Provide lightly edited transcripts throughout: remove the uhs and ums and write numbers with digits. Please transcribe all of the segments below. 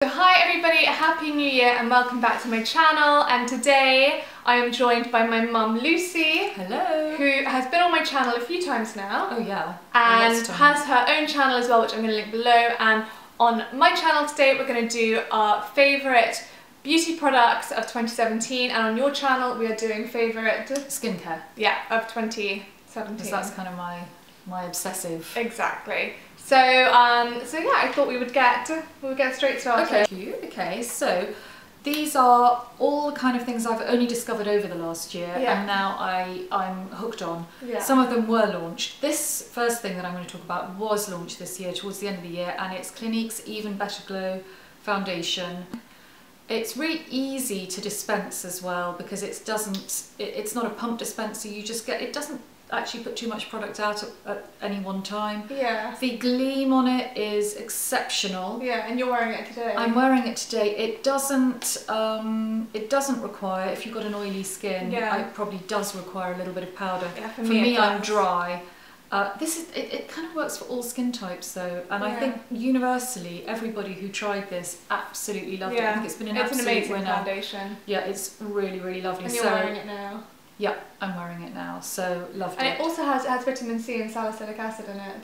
So hi everybody, happy new year and welcome back to my channel, and today I am joined by my mum Lucy. Hello. Who has been on my channel a few times now. Oh yeah. And has her own channel as well, which I'm going to link below. And on my channel today we're going to do our favourite beauty products of 2017, and on your channel we are doing favourite skincare. Yeah, of 2017. Because that's kind of my obsessive. Exactly. So yeah, I thought we would get straight to our Okay, so these are all the kind of things I've only discovered over the last year, and now I'm hooked on. Yeah. Some of them were launched. This first thing that I'm going to talk about was launched this year, towards the end of the year, and it's Clinique's Even Better Glow Foundation. It's really easy to dispense as well because it's not a pump dispenser. You just get, it doesn't actually put too much product out at any one time. Yeah. The gleam on it is exceptional. Yeah, and you're wearing it today. I'm wearing it today. It doesn't require, if you've got an oily skin, it probably does require a little bit of powder. Yeah, for me I'm dry. It kind of works for all skin types though, and I think universally everybody who tried this absolutely loved it. I think it's been an absolute amazing winner. Foundation. Yeah, it's really, really lovely. And you're wearing it now. Yeah, I'm wearing it now, so loved it. And it also has vitamin C and salicylic acid in it.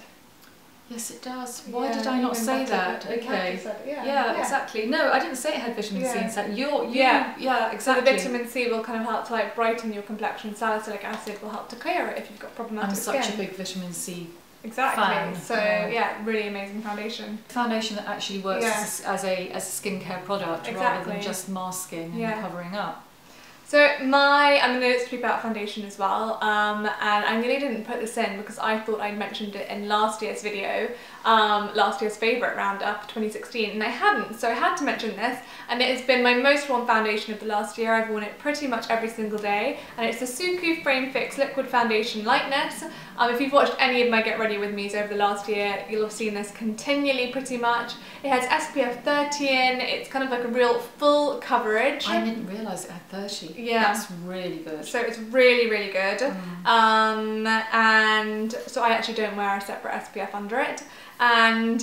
Yes, it does. Why did I not say that? Okay. Yeah, exactly. No, I didn't say it had vitamin C and salicylic. Yeah, exactly. So the vitamin C will kind of help to like brighten your complexion. Salicylic acid will help to clear it if you've got problematic skin. I'm such a big vitamin C fan. Fan. So yeah, really amazing foundation. Foundation that actually works as a skincare product rather than just masking and covering up. So I'm going to speak about foundation as well, and I really didn't put this in because I thought I'd mentioned it in last year's video, last year's favourite roundup 2016, and I hadn't, so I had to mention this, and it has been my most worn foundation of the last year. I've worn it pretty much every single day, and it's the Suku Frame Fix Liquid Foundation Lightness. If you've watched any of my Get Ready With Me's over the last year, you'll have seen this continually pretty much. It has SPF 30 in, it's kind of like a real full coverage. I didn't realise it had 30. Yeah. That's really good. So it's really, really good. And so I actually don't wear a separate SPF under it. And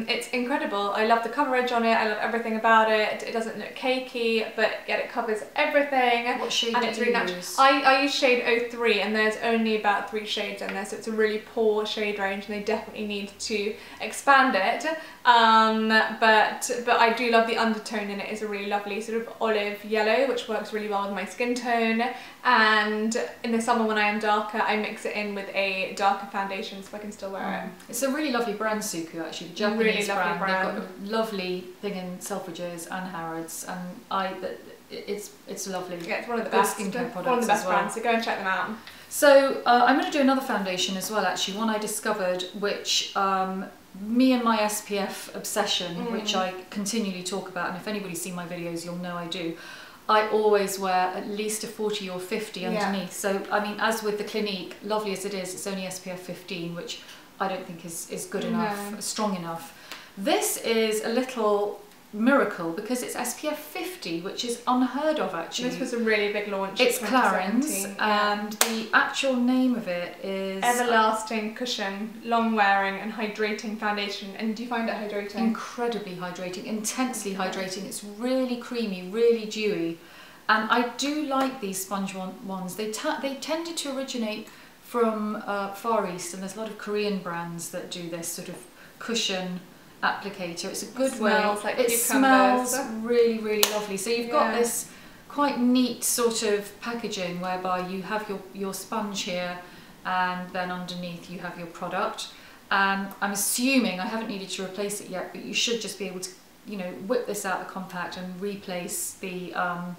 it's incredible. I love the coverage on it, I love everything about it. It doesn't look cakey, but yet it covers everything. What shade do you use? I use shade 03, and there's only about 3 shades in there, so it's a really poor shade range, and they definitely need to expand it. But I do love the undertone in it. Is a really lovely sort of olive yellow, which works really well with my skin tone. And in the summer when I am darker, I mix it in with a darker foundation so I can still wear it. It's a really lovely brand, Suku, actually. The Japanese brand. They've got a lovely thing in Selfridges and Harrods, and it's lovely. Yeah, it's one of the best skincare products. One of the best brands, so go and check them out. So I'm going to do another foundation as well, actually, one I discovered, which me and my SPF obsession, which I continually talk about, and if anybody's seen my videos, you'll know I do. I always wear at least a 40 or 50 underneath. So, I mean, as with the Clinique, lovely as it is, it's only SPF 15, which I don't think is good enough, strong enough. This is a little miracle because it's SPF 50, which is unheard of actually. This was a really big launch. It's Clarins, and the actual name of it is Everlasting Cushion Long Wearing and Hydrating Foundation. And do you find it hydrating? Incredibly hydrating, intensely hydrating. It's really creamy, really dewy, and I do like these sponge ones. They tended to originate from Far East, and there's a lot of Korean brands that do this sort of cushion applicator. It's a good way. It smells really, really lovely. So you've got this quite neat sort of packaging whereby you have your sponge here, and then underneath you have your product. And I'm assuming, I haven't needed to replace it yet, but you should just be able to, you know, whip this out the compact and replace the or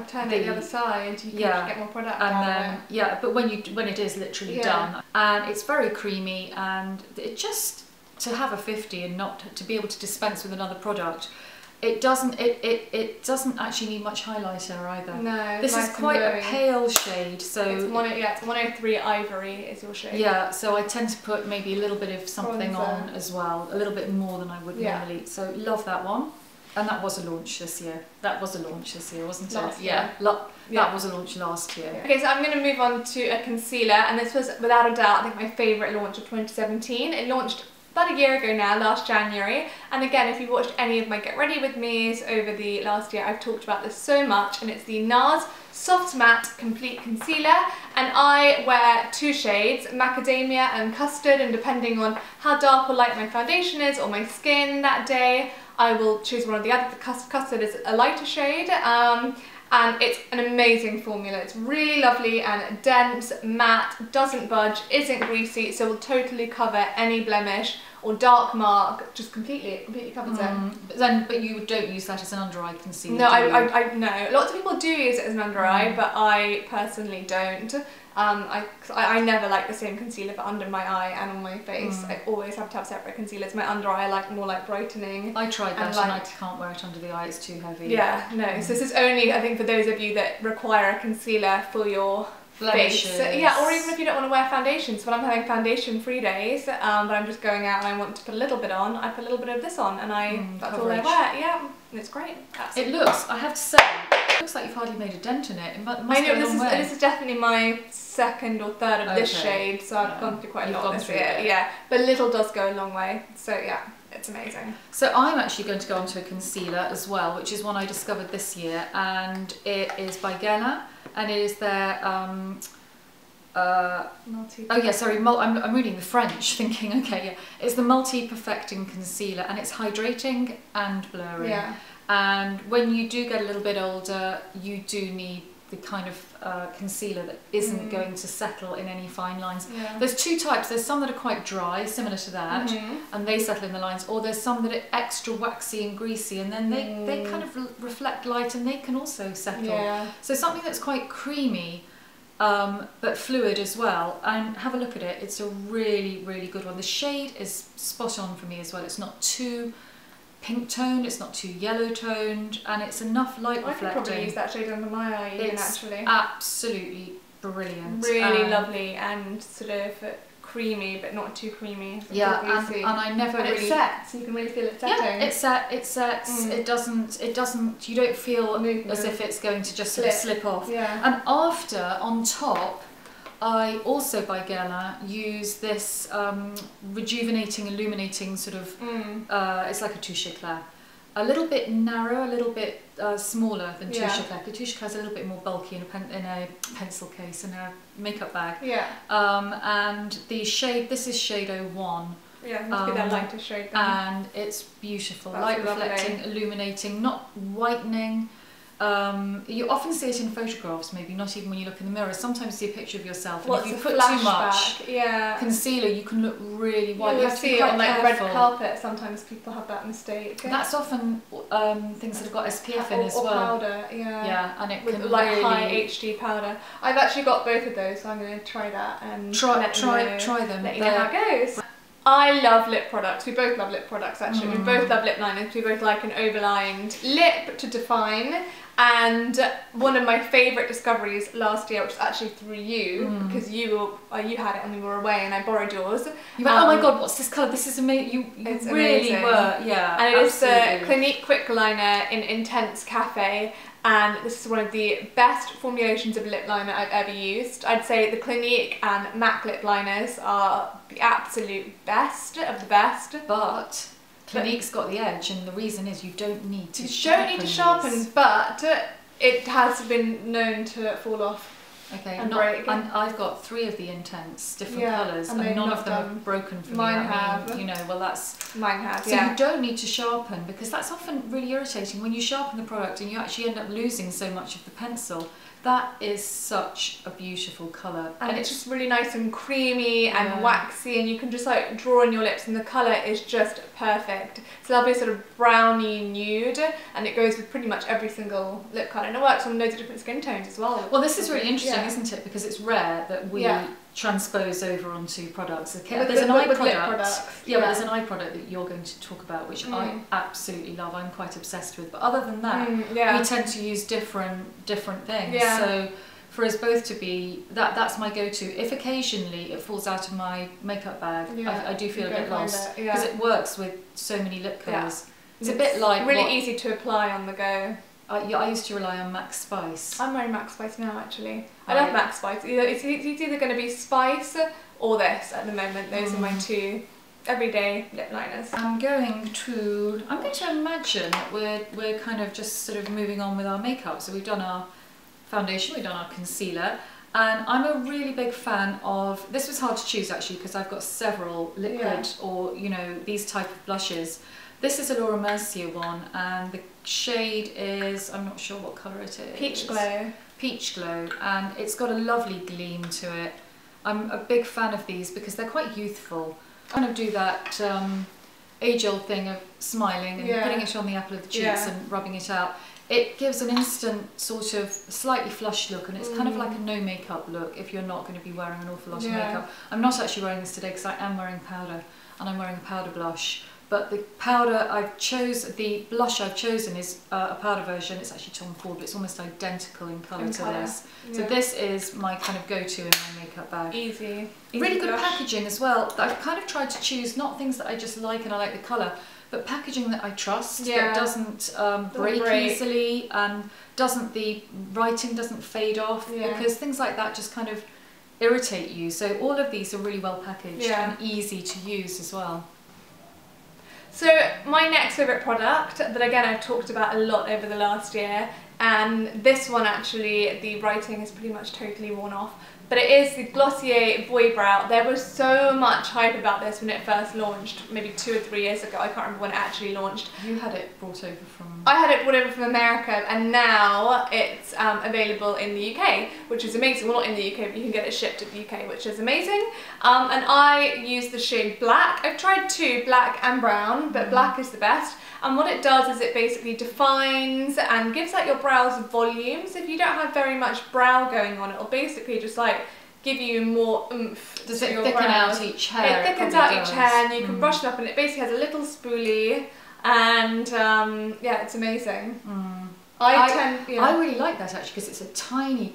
turn it the other side. You can get more product out of it. But when it is literally done, and it's very creamy, and it just, to have a 50 and not to be able to dispense with another product, it doesn't actually need much highlighter either. No, this is quite a pale shade, so it's 103 Ivory is your shade. Yeah, so I tend to put maybe a little bit of something on as well, a little bit more than I would normally. So love that one, and that was a launch this year. That was a launch this year, wasn't it? That was a launch last year. Okay, so I'm going to move on to a concealer, and this was without a doubt I think my favourite launch of 2017. It launched about a year ago now, last January. And again, if you've watched any of my Get Ready With Me's over the last year, I've talked about this so much, and it's the NARS Soft Matte Complete Concealer. And I wear 2 shades, Macadamia and Custard, and depending on how dark or light my foundation is or my skin that day, I will choose one or the other. The Custard is a lighter shade. And it's an amazing formula. It's really lovely and dense, matte, doesn't budge, isn't greasy, so will totally cover any blemish or dark mark, just completely covers it. But you don't use that as an under eye concealer? No, I no. Lots of people do use it as an under eye, but I personally don't. I never like the same concealer for under my eye and on my face. I always have to have separate concealers. My under eye I like more like brightening. I tried that and I can't wear it under the eye, it's too heavy. Yeah, no. So this is only, I think, for those of you that require a concealer for your blemishes. face. Yeah, or even if you don't want to wear foundation. So when I'm having foundation free days, but I'm just going out and I want to put a little bit on, I put a little bit of this on, and that's all I wear. Yeah, and it's great. It looks, I have to say, it looks like you've hardly made a dent in it. It must I know, go a long way. This is definitely my second or third of this shade, so I've gone through quite a lot this year. Yeah, but little does go a long way. So yeah, it's amazing. So I'm actually going to go on to a concealer as well, which is one I discovered this year, and it is by Guerlain, and it is their I'm reading the French, thinking, okay, yeah, it's the Multi Perfecting Concealer, and it's hydrating and blurring. Yeah. And when you do get a little bit older, you do need the kind of concealer that isn't going to settle in any fine lines. Yeah. There's 2 types. There's some that are quite dry, similar to that, and they settle in the lines, or there's some that are extra waxy and greasy, and then they kind of reflect light, and they can also settle. Yeah. So something that's quite creamy, but fluid as well, and have a look at it. It's a really, really good one. The shade is spot on for me as well. It's not too pink toned, it's not too yellow toned, and it's enough light reflecting. I could probably use that shade under my eye even, it's actually. Absolutely brilliant. Really lovely and sort of creamy, but not too creamy. Yeah, and I never really... it sets, you can really feel it setting. Yeah, it sets, it doesn't, you don't feel as if it's going to just sort of slip off. Yeah. And after, on top, I also, by Guerlain, use this rejuvenating, illuminating sort of, it's like a touche eclair. A little bit narrow, a little bit smaller than touche eclair. The touche eclair is a little bit more bulky in a pencil case, in a makeup bag. Yeah. And the shade, this is shade 01. Yeah, it must be that lighter shade then. And it's beautiful. That's light lovely. reflecting, illuminating, not whitening. You often see it in photographs, maybe not even when you look in the mirror. Sometimes you see a picture of yourself, and if you put too much concealer, you can look really white. You have to see be it quite on like careful. red carpet. Sometimes people have that mistake. That's often things that have got SPF in as well. Or powder, yeah, and it with can like really high HD powder. I've actually got both of those, so I'm going to try that and try them. Let you know how it goes. I love lip products. We both love lip products actually. We both love lip liners. We both like an overlined lip to define. And one of my favourite discoveries last year, which was actually through you, because you had it and we were away and I borrowed yours. You went, oh my god, what's this colour? This is amazing. You really amazing. Were, yeah. And it is the Clinique Quick Liner in Intense Cafe. And this is one of the best formulations of lip liner I've ever used. I'd say the Clinique and MAC lip liners are the absolute best of the best. But Clinique's got the edge, and the reason is you don't need to sharpen. You don't need to sharpen, but it has been known to fall off. Okay, and break. And I've got 3 of the Intense, different colours, and none of them have broken for me. Mine have. I mean, you know, well that's... Mine have, so you don't need to sharpen, because that's often really irritating. When you sharpen the product and you actually end up losing so much of the pencil, that is such a beautiful colour. And it's just really nice and creamy and waxy, and you can just like draw on your lips, and the colour is just perfect. So that'll be a sort of browny nude, and it goes with pretty much every single lip colour, and it works on loads of different skin tones as well. Well, this is really interesting, isn't it? Because it's rare that we transpose over onto products. Okay, there's an eye product. Yeah, but there's an eye product that you're going to talk about, which I absolutely love. I'm quite obsessed with. But other than that, we tend to use different things. Yeah. So for us both to be that's my go-to. If occasionally it falls out of my makeup bag, I do feel a bit lost, because it works with so many lip colours. It's a bit like really easy to apply on the go. I used to rely on Max Spice. I'm wearing Max Spice now, actually. I love Max Spice. It's either going to be Spice or this at the moment. Those are my 2 everyday lip liners. I'm going to imagine that we're kind of just sort of moving on with our makeup. So we've done our foundation, we've done our concealer, and I'm a really big fan of, this was hard to choose actually because I've got several liquid or, you know, these type of blushes. This is a Laura Mercier one, and the shade is, I'm not sure what colour it is. Peach Glow. Peach Glow, and it's got a lovely gleam to it. I'm a big fan of these because they're quite youthful. Kind of do that age-old thing of smiling and putting it on the apple of the cheeks and rubbing it out. It gives an instant sort of slightly flushed look, and it's kind of like a no makeup look if you're not going to be wearing an awful lot of makeup. I'm not actually wearing this today because I am wearing powder, and I'm wearing a powder blush. But the powder the blush I've chosen is a powder version. It's actually Tom Ford, but it's almost identical in colour to this. So this is my kind of go-to in my makeup bag. Easy really good blush. Packaging as well. I've kind of tried to choose not things that I just like and I like the colour, but packaging that I trust, that doesn't break easily, and the writing doesn't fade off, because things like that just kind of irritate you. So all of these are really well packaged and easy to use as well. So my next favourite product that again I've talked about a lot over the last year, and this one actually the writing is pretty much totally worn off, but it is the Glossier Void Brow. There was so much hype about this when it first launched, maybe 2 or 3 years ago. I can't remember when it actually launched. You had it brought over from... I had it brought over from America, and now it's available in the UK, which is amazing. Well, not in the UK, but you can get it shipped to the UK, which is amazing. And I use the shade Black. I've tried 2, black and brown, but black is the best. And what it does is it basically defines and gives out your brows volume. So if you don't have very much brow going on, it'll basically just like give you more oomph. Does it thicken out each hair? It thickens out each hair, and you can brush it up, and it basically has a little spoolie, and yeah, it's amazing. I really like that actually because it's a tiny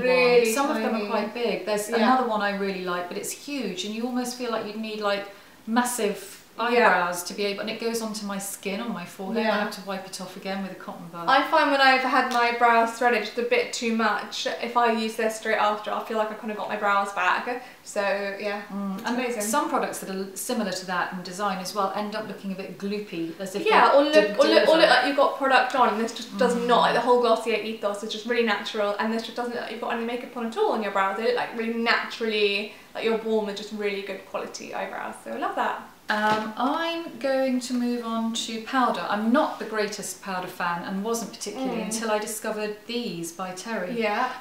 really one. Some tiny. of them are quite big. There's another one I really like, but it's huge, and you almost feel like you'd need like massive eyebrows to be able, and it goes onto my skin on my forehead. I have to wipe it off again with a cotton bud. I find when I've had my brows threaded just a bit too much, if I use this straight after, I feel like I kind of got my brows back. So yeah, it's amazing. Some products that are similar to that in design as well end up looking a bit gloopy, as if or look like you've got product on, and this just does not. Like the whole Glossier ethos is just really natural, and this just doesn't look like you've got any makeup on at all on your brows. They look like really naturally, like you're born with just really good quality eyebrows. So I love that. I'm going to move on to powder. I'm not the greatest powder fan, and wasn't particularly until I discovered these by Terry.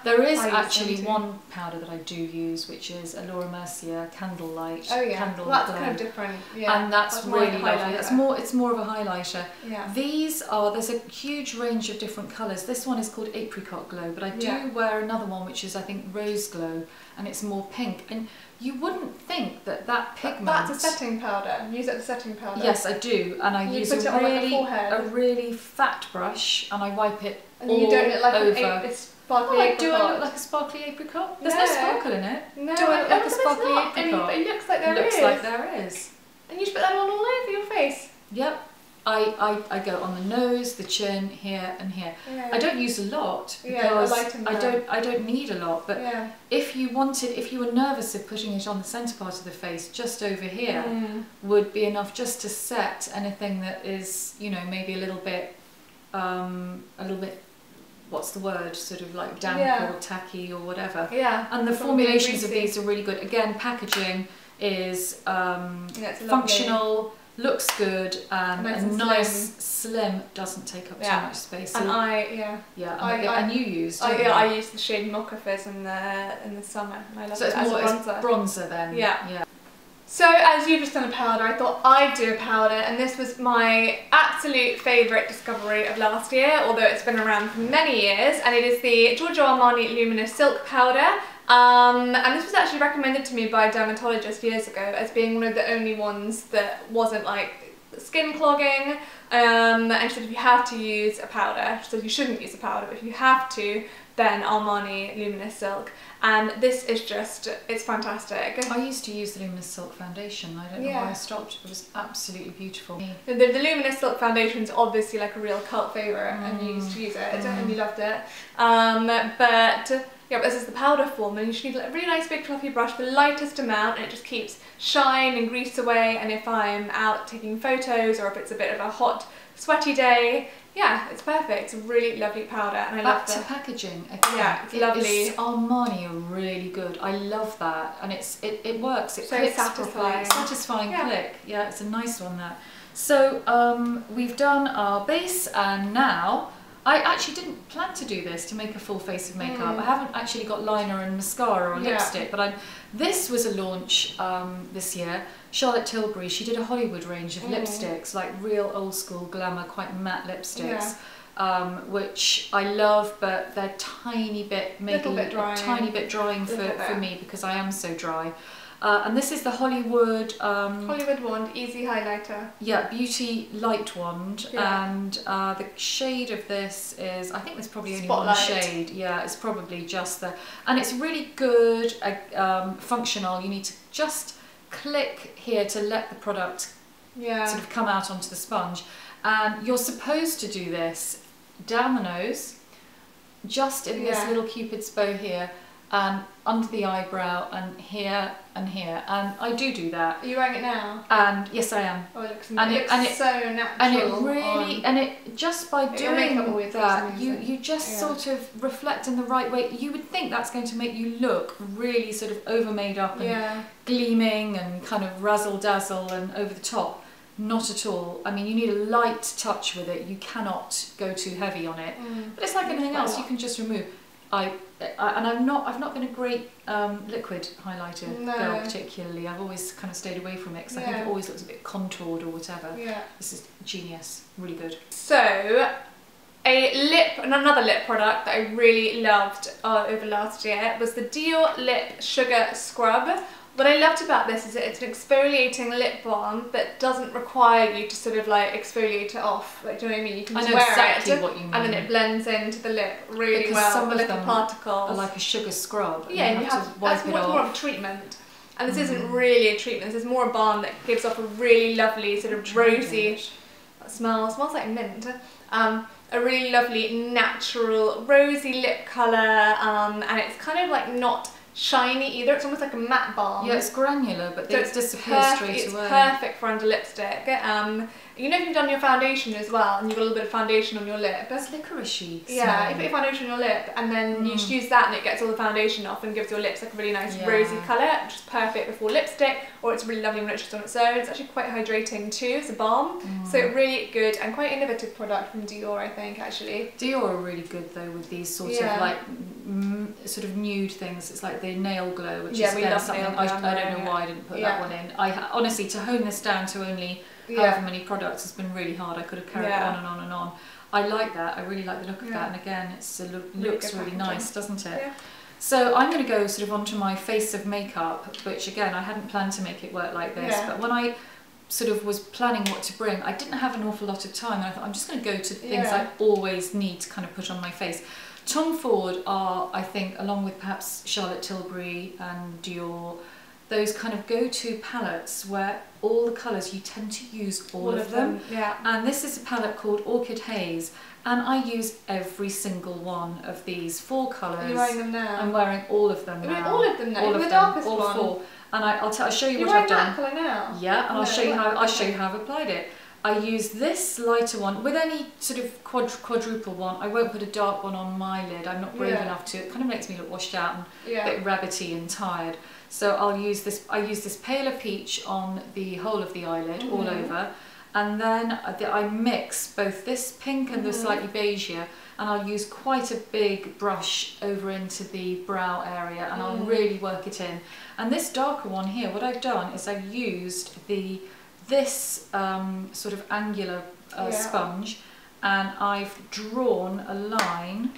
There is actually one powder that I do use, which is a Laura Mercier Candlelight. Candle well, that's Glow. kind of different. And that's really lovely. It's more of a highlighter. These are, there's a huge range of different colours. This one is called Apricot Glow, but I do wear another one which is I think Rose Glow, and it's more pink. And you wouldn't think that pigment... That's a setting powder. Use it as a setting powder. Yes, I do, and I use a really fat brush, and I wipe it and you don't look like over. A sparkly apricot. Do I look like a sparkly apricot? There's no sparkle in it. No, do I look like a sparkly apricot? But it looks like there is. Looks like there is. And you just put that on all over your face. Yep. I go on the nose, the chin, here and here. I don't use a lot because I don't need a lot, but if you were nervous of putting it on the centre part of the face, just over here would be enough just to set anything that is, you know, maybe a little bit what's the word, sort of like damp or tacky or whatever. And the formulations of these are really good. Again, packaging is functional, looks good, and a nice slim, doesn't take up too much space. And and you used I used the shade Mocha Fizz in the summer, and I love it as a bronzer. Bronzer then. Yeah. So as you've just done a powder, I thought I'd do a powder, and this was my absolute favourite discovery of last year, although it's been around for many years, and it is the Giorgio Armani Luminous Silk Powder. And this was actually recommended to me by a dermatologist years ago as being one of the only ones that wasn't like skin clogging, and she said if you have to use a powder, she said you shouldn't use a powder, but if you have to, then Armani Luminous Silk. And this is just, it's fantastic. I used to use the Luminous Silk foundation. I don't know why I stopped. It was absolutely beautiful. The Luminous Silk foundation is obviously like a real cult favourite, and you used to use it and you loved it. But Yeah, but this is the powder form, and you should need a really nice big fluffy brush, the lightest amount, and it just keeps shine and grease away. And if I'm out taking photos, or if it's a bit of a hot, sweaty day, yeah, it's perfect. It's a really lovely powder, and I love Back to packaging. Again, yeah, it's lovely. Armani are really good. I love that, and it works. It so clicks satisfying. properly. Satisfying click. Yeah, it's a nice one that. So we've done our base, and now I actually didn't plan to do this to make a full face of makeup. I haven't actually got liner and mascara or lipstick, but this was a launch this year. Charlotte Tilbury, she did a Hollywood range of lipsticks, like real old school glamour, quite matte lipsticks, which I love, but they're tiny bit, maybe a tiny bit drying for me because I am so dry. And this is the Hollywood Wand Easy Highlighter. Yeah, Beauty Light Wand, and the shade of this is, I think there's probably only one shade. Yeah, it's probably just the, and it's really good, functional. You need to just click here to let the product sort of come out onto the sponge, and you're supposed to do this down the nose, just in this little cupid's bow here, and under the eyebrow, and here and here, and I do that. Are you wearing it now? And yes, I am. Oh, it looks so natural. And it really, and it just by doing that, you just sort of reflect in the right way. You would think that's going to make you look really sort of over made up and gleaming and kind of razzle dazzle and over the top. Not at all. I mean, you need a light touch with it. You cannot go too heavy on it. But it's like anything else. You can just remove. I've not been a great liquid highlighter girl particularly. I've always kind of stayed away from it because I think it always looks a bit contoured or whatever. Yeah. This is genius, really good. So, another lip product that I really loved over last year was the Dior Lip Sugar Scrub. What I loved about this is that it's an exfoliating lip balm that doesn't require you to sort of like exfoliate it off. Like, do you know what I mean? You can just wear exactly it, what you mean. and then it blends into the lip really because well. Some the of little them particles are like a sugar scrub. Yeah, and you have to wipe that's much more of a treatment. And this isn't really a treatment. This is more a balm that gives off a really lovely sort of rosy smell. It smells like mint. A really lovely natural rosy lip colour, and it's kind of like not shiny either. It's almost like a matte balm. Yeah, it's granular, but it disappears straight away. It's perfect for under lipstick. You know, if you've done your foundation as well and you've got a little bit of foundation on your lip. That's licoricey. Yeah, you put your foundation on your lip and then you just use that and it gets all the foundation off and gives your lips like a really nice rosy colour, which is perfect before lipstick, or it's really lovely when it's just on its own. It's actually quite hydrating too as a balm. So really good and quite innovative product from Dior, I think, actually. Dior are really good though with these sort of like sort of nude things. It's like the nail glow, which is again something I don't know why I didn't put that one in. Honestly, to hone this down to only however many products has been really hard. I could have carried on and on and on. I like that. I really like the look of that, and again, it looks really nice, doesn't it? Yeah. So I'm going to go sort of onto my face of makeup, which again I hadn't planned to make it work like this, but when I sort of was planning what to bring, I didn't have an awful lot of time, and I thought I'm just going to go to the things I always need to kind of put on my face. Tom Ford are, I think, along with perhaps Charlotte Tilbury and Dior, those kind of go-to palettes where all the colours, you tend to use all of them. Yeah. And this is a palette called Orchid Haze, and I use every single one of these 4 colours. Are you wearing them now? I'm wearing all of them now. All of them now? All of the darkest one? All 4. And I'll show you what I've done. You're wearing that colour now? Yeah, and I'll show you how I've applied it. I use this lighter one. With any sort of quadruple one, I won't put a dark one on my lid. I'm not brave enough to. It kind of makes me look washed out and a bit rabbity and tired. So I'll use this. I use this paler peach on the whole of the eyelid, all over, and then I mix both this pink and the slightly beige here, and I'll use quite a big brush over into the brow area, and I'll really work it in. And this darker one here, what I've done is I've used this sort of angular sponge, and I've drawn a line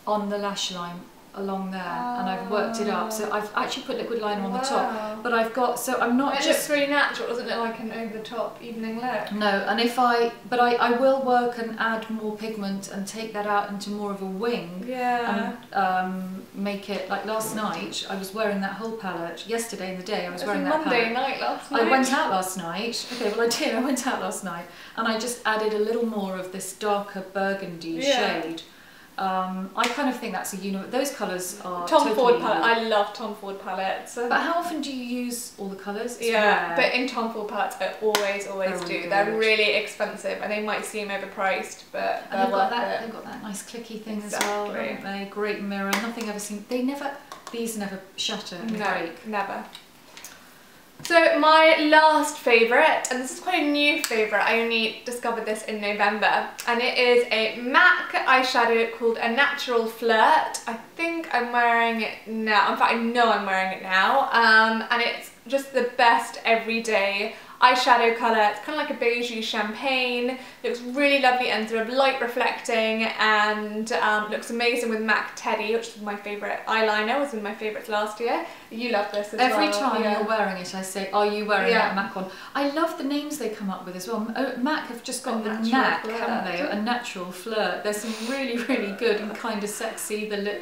on the lash line along there, and I've worked it up. So I've actually put liquid liner on the top, but I've got, so I'm not it looks really natural, doesn't it, like an over-the-top evening look? No, and but I will work and add more pigment and take that out into more of a wing, and make it, like last night, I was wearing that whole palette. Yesterday in the day, I was wearing that Monday palette. night last night. I went out last night. Okay, well I did. I went out last night, and I just added a little more of this darker burgundy shade. I kind of think that's those colours are Tom totally Ford palette. I love Tom Ford palettes. But how often do you use all the colours? It's yeah, rare. but in Tom Ford palettes, I always do. They're really expensive and they might seem overpriced, but and they've got that nice clicky thing as well, haven't they? Great mirror. Nothing ever seems. These never shatter and break. Never. So my last favourite, and this is quite a new favourite, I only discovered this in November, and it is a MAC eyeshadow called A Natural Flirt. I think I'm wearing it now, in fact I know I'm wearing it now, and it's just the best everyday eyeshadow colour. It's kind of like a beigey champagne. It looks really lovely and sort of light reflecting, and looks amazing with MAC Teddy, which is my favourite eyeliner, was one of my favourites last year. You love this as well. Every time you're wearing it I say, are you wearing that MAC one? I love the names they come up with as well. MAC have just got the knack, haven't they? A Natural Flirt. There's some really, really good and kind of sexy, the lip...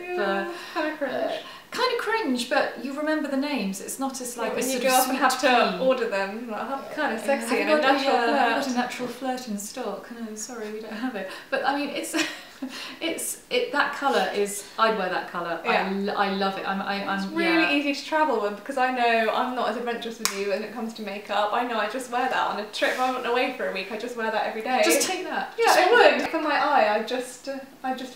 kind of cringe, but you remember the names. It's not as like when you go up and have to order them, like, kind of sexy and a natural flirt. I've got a Natural Flirt in stock. No, sorry, we don't have it. But I mean, that colour is. I'd wear that colour. Yeah. I love it. It's really easy to travel with, because I know I'm not as adventurous with you when it comes to makeup. I know I just wear that on a trip. If I went away for a week, I just wear that every day. Just take that. Yeah, I would. For my eye, I just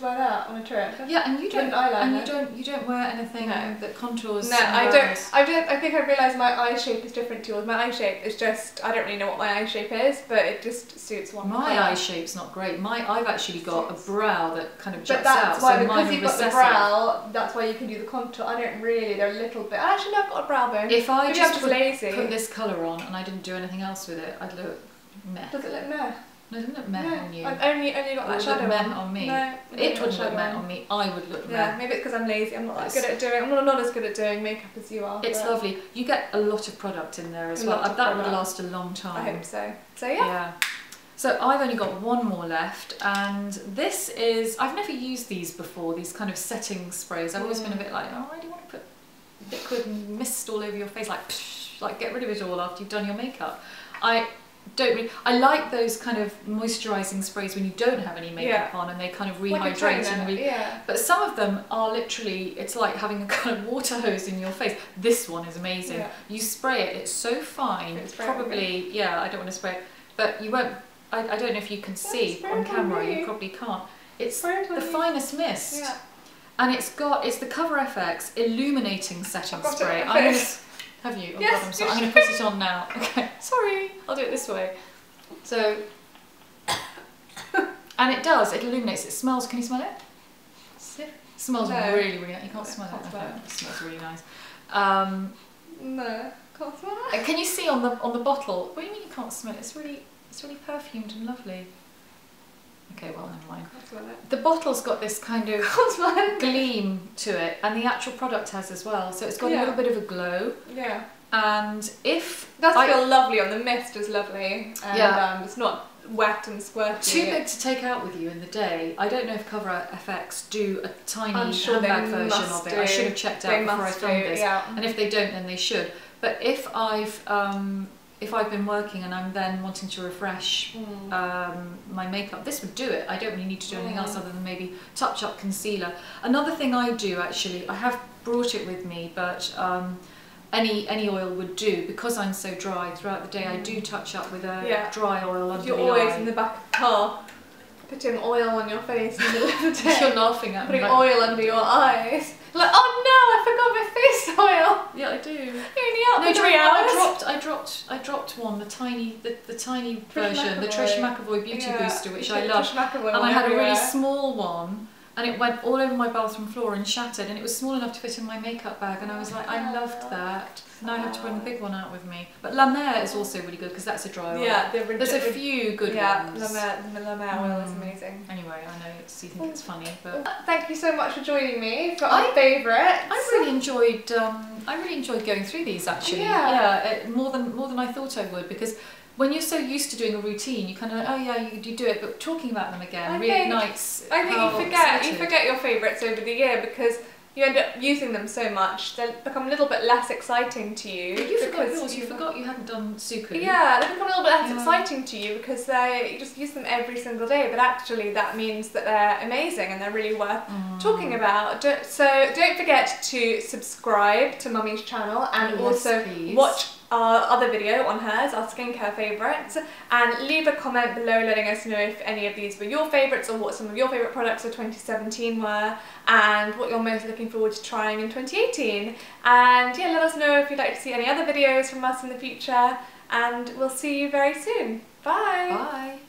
wear that on a trip. Yeah, and you don't. Eyeliner. And you don't wear anything that contours. No, I don't. I think I realised my eye shape is different to yours. My eye shape is just, I don't really know what my eye shape is, but it just suits one. My eye shape's not great. I've actually got a brow that kind of juts out. But that's why, so because you've got the brow, that's why you can do the contour. I don't really, they're a little bit. Actually, no, I've got a brow bone. If I just put this colour on and I didn't do anything else with it, I'd look meh. Does it look meh? No, it doesn't look meh on you. I've only got that shadow on me. No, it wouldn't look meh on me. I would look meh. Yeah, maybe it's because I'm lazy. I'm not that good at doing. I'm not as good at doing makeup as you are. It's lovely. You get a lot of product in there as well. That would last a long time. I hope so. So yeah. So I've only got one more left, and this is, I've never used these before, ththese kind of setting sprays. I've always been a bit like, oh, I really want to put liquid and mist all over your face, like get rid of it all after you've done your makeup. I like those kind of moisturising sprays when you don't have any makeup on, and they kind of rehydrate and but some of them are literally, it's like having a kind of water hose in your face. This one is amazing. You spray it, it's so fine. It's probably, I don't want to spray it, but you won't, I don't know if you can see on camera, you probably can't. It's the finest mist. And it's the Cover FX Illuminating Setting Spray. Have you? Oh yes, God, I'm sorry. I'm going to put it on now. Okay, sorry. I'll do it this way. So, and it illuminates. It smells. Can you smell it? It smells really, really nice. You can't smell it. Okay. It smells really nice. No, can't smell it. Can you see on the bottle? What do you mean you can't smell it? It's really perfumed and lovely. Okay, well, never mind. The bottle's got this kind of gleam to it, and the actual product has as well. So it's got a little bit of a glow. Yeah. And if it does feel lovely on the mist, is lovely. And it's not wet and squirty. Too big to take out with you in the day. I don't know if Cover FX do a tiny handbag version of it. I should have checked out before I filmed this. And if they don't, then they should. But if I've been working and I'm then wanting to refresh my makeup, this would do it. I don't really need to do anything else other than maybe touch up concealer. Another thing I do, actually, I have brought it with me, but any oil would do. Because I'm so dry throughout the day, I do touch up with a dry oil under the eye. You're always in the back of the car putting oil on your face in the middle of the day. You're laughing at me. Putting oil under your eyes. Like, oh no, I forgot my face oil. Yeah, I do. You're only out for 3 hours. I dropped one, the tiny version, the Trish McAvoy Beauty Booster, which I love. And I had a really small one, and it went all over my bathroom floor and shattered, and it was small enough to fit in my makeup bag, and I was like, I loved that. Now I have to bring the big one out with me. But La Mer is also really good, because that's a dry oil. Yeah, there's a few good ones. Yeah, La Mer oil is amazing. Anyway, I know you think it's funny, but thank you so much for joining me for our favourites. I really enjoyed going through these, actually. More than I thought I would, because when you're so used to doing a routine, you kind of you do it, but talking about them again reignites. I think you forget your favourites over the year, because you end up using them so much, they become a little bit less exciting to you. But you forgot yours, you forgot you hadn't done Suku. Yeah, they become a little bit less exciting to you because you just use them every single day, but actually that means that they're amazing and they're really worth talking about. So don't forget to subscribe to Mummy's channel and also watch our other video on hers, our skincare favourites, and leave a comment below letting us know if any of these were your favourites or what some of your favourite products of 2017 were and what you're most looking forward to trying in 2018. And yeah, let us know if you'd like to see any other videos from us in the future, and we'll see you very soon. Bye! Bye!